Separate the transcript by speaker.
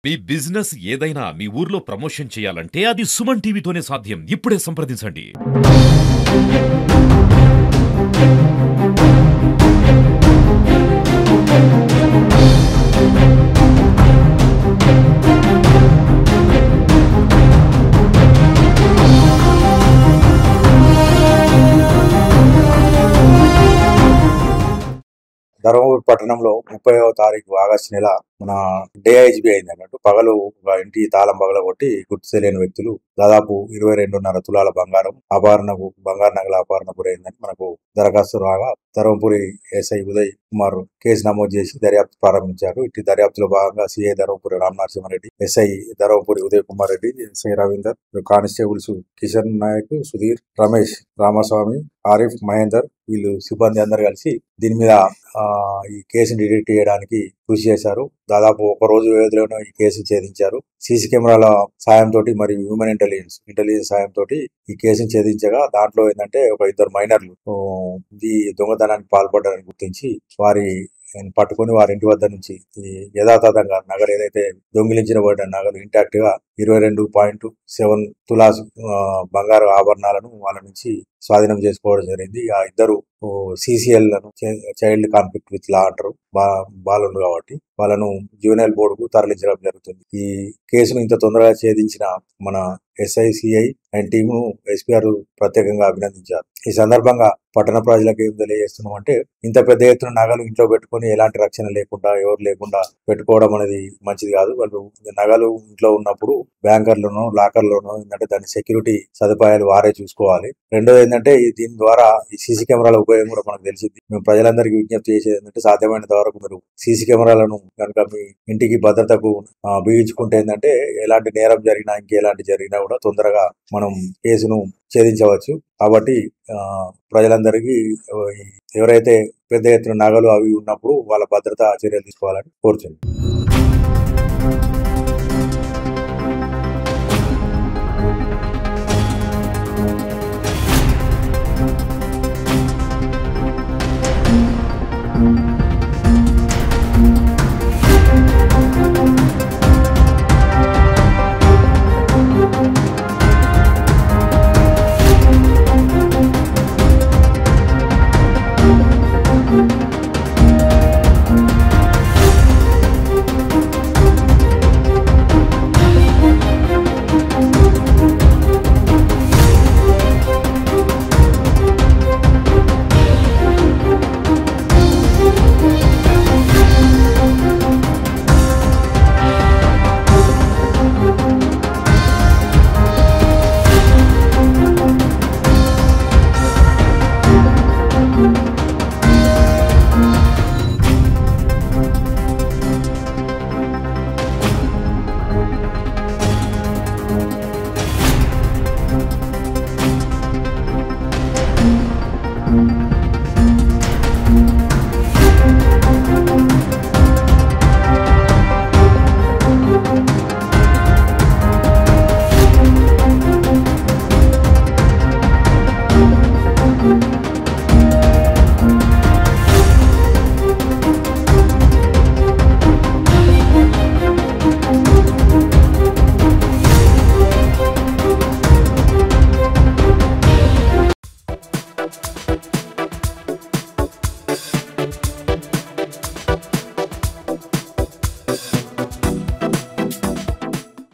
Speaker 1: మీ business ఏదైనా మీ ఊర్లో promotion చేయాలంటే అది సుమన్ టీవీతోనే సాధ్యం. ఇప్పుడే సంప్రదించండి.
Speaker 2: ధర్మపురి పట్టణంలో 30వ తారీఖు ఆగస్టు నెల మన డేఐజీబీ అయింది అన్నట్టు. పగలు ఒక ఇంటి తాళం పగలగొట్టి గుర్తు తెలియని వ్యక్తులు దాదాపు 22.5 తులాల బంగారు నగల అపహరణ గురైందని మనకు దరఖాస్తు రాగా ధర్మపురి ఎస్ఐ ఉదయ్ కుమార్ కేసు నమోదు చేసి దర్యాప్తు ప్రారంభించారు. ఇటు దర్యాప్తులో భాగంగా CI Dharmapuri Ramanarasimha Reddy, SI Dharmapuri Uday Kumar Reddy, SI Ravinder, constables Kishan Nayak, Sudhir, Ramesh, Ramaswamy, Arif, Mahender వీళ్ళు సిబ్బంది అందరు కలిసి దీని మీద ఈ కేసును డిటెక్ట్ చేయడానికి కృషి చేశారు. దాదాపు ఒక రోజు వ్యవధిలోనే ఈ కేసు ఛేదించారు. సీసీ కెమెరాల సాయంతో మరియు హ్యూమన్ ఇంటెలిజెన్స్ సాయంతో ఈ కేసును ఛేదించగా దాంట్లో ఏంటంటే ఒక 2 మైనర్లు ఈ దొంగతనానికి పాల్పడ్డారని గుర్తించి వారి పట్టుకుని వారి ఇంటి వద్ద నుంచి యథాతథంగా నగలు ఏదైతే దొంగిలించిన నగలు ఇంటాక్ట్ గా 22.7 తులాస్ బంగారు ఆభరణాలను వాళ్ళ నుంచి స్వాధీనం చేసుకోవడం జరిగింది. ఆ ఇద్దరు సిసిఎల్ లను చైల్డ్ కాన్ఫ్లిక్ట్ విత్ లా అంటారు, బాలుండు కాబట్టి వాళ్ళను జ్యూవెనైల్ బోర్డుకు తరలించడం జరుగుతుంది. ఈ కేసును ఇంత తొందరగా ఛేదించిన మన ఎస్ఐసిఐ అండ్ టీమును ఎస్పీ గారు ప్రత్యేకంగా అభినందించారు. ఈ సందర్భంగా పట్టణ ప్రజలకు ఏం తెలియజేస్తున్నాం అంటే, ఇంత పెద్ద ఎత్తున నగలు ఇంట్లో పెట్టుకుని ఎలాంటి రక్షణ లేకుండా ఎవరు లేకుండా పెట్టుకోవడం అనేది మంచిది కాదు. వాళ్ళు నగలు ఇంట్లో ఉన్నప్పుడు బ్యాంకర్లోనో లాకర్లోనో ఏంటంటే దాని సెక్యూరిటీ సదుపాయాలు వారే చూసుకోవాలి. రెండోది ఏంటంటే దీని ద్వారా ఈ సీసీ కెమెరాల ఉపయోగం కూడా మనకు తెలిసింది. మేము ప్రజలందరికీ విజ్ఞప్తి చేసేది ఏంటంటే, సాధ్యమైనంత వరకు మీరు సీసీ కెమెరాలను కనుక మీ ఇంటికి భద్రతకు బిగించుకుంటే ఏంటంటే ఎలాంటి నేరం జరిగినా ఇంకెలాంటి జరిగినా కూడా తొందరగా మనం కేసును ఛేదించవచ్చు. కాబట్టి ప్రజలందరికీ ఎవరైతే పెద్ద ఎత్తున నగలు అవి ఉన్నప్పుడు వాళ్ళ భద్రతా చర్యలు తీసుకోవాలని కోరుతున్నాం.